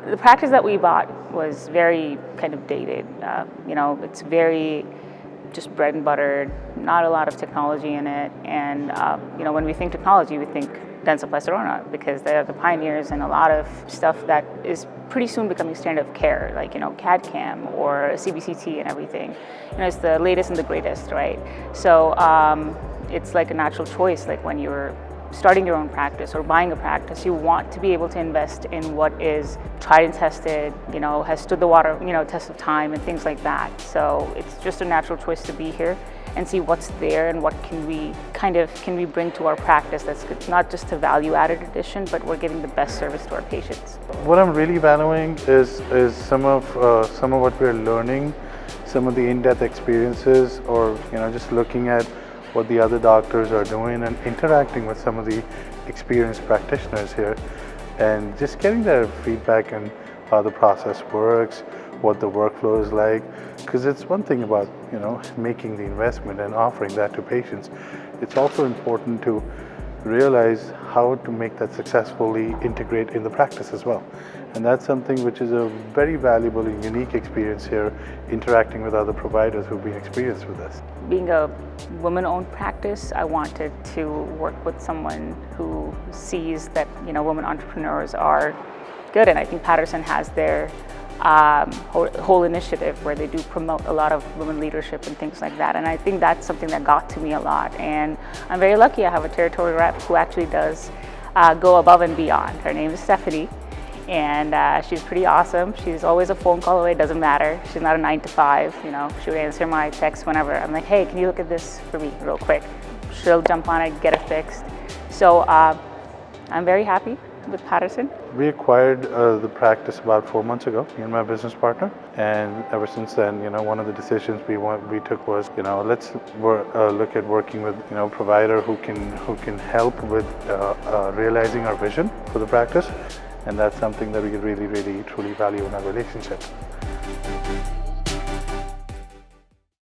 The practice that we bought was very kind of dated. It's very just bread and butter, not a lot of technology in it. And when we think technology, we think Dentsply Sirona because they're the pioneers in a lot of stuff that is pretty soon becoming standard of care, like CAD/CAM or CBCT and everything. It's the latest and the greatest, right? So it's like a natural choice. Like when you're starting your own practice or buying a practice, you want to be able to invest in what is tried and tested, has stood the water, test of time and things like that. So it's just a natural choice to be here and see what's there and what can we bring to our practice that's good, not just a value-added addition, but we're giving the best service to our patients. What I'm really valuing is some of what we're learning, some of the in-depth experiences, or just looking at what the other doctors are doing and interacting with some of the experienced practitioners here and just getting their feedback on how the process works, what the workflow is like, because it's one thing about making the investment and offering that to patients. It's also important to realize how to make that successfully integrate in the practice as well. And that's something which is a very valuable and unique experience here, interacting with other providers who've been experienced with this. Being a women-owned practice, I wanted to work with someone who sees that women entrepreneurs are good, and I think Patterson has their whole initiative where they do promote a lot of women leadership and things like that, and I think that's something that got to me a lot. And I'm very lucky I have a territory rep who actually does go above and beyond. Her name is Stephanie, and she's pretty awesome. She's always a phone call away, doesn't matter. She's not a 9 to 5, she would answer my text whenever. I'm like, hey, can you look at this for me real quick? She'll jump on it, get it fixed. So I'm very happy with Patterson. We acquired the practice about 4 months ago, me and my business partner, and ever since then, one of the decisions we took was, let's look at working with a provider who can help with realizing our vision for the practice, and that's something that we really, really, truly value in our relationship.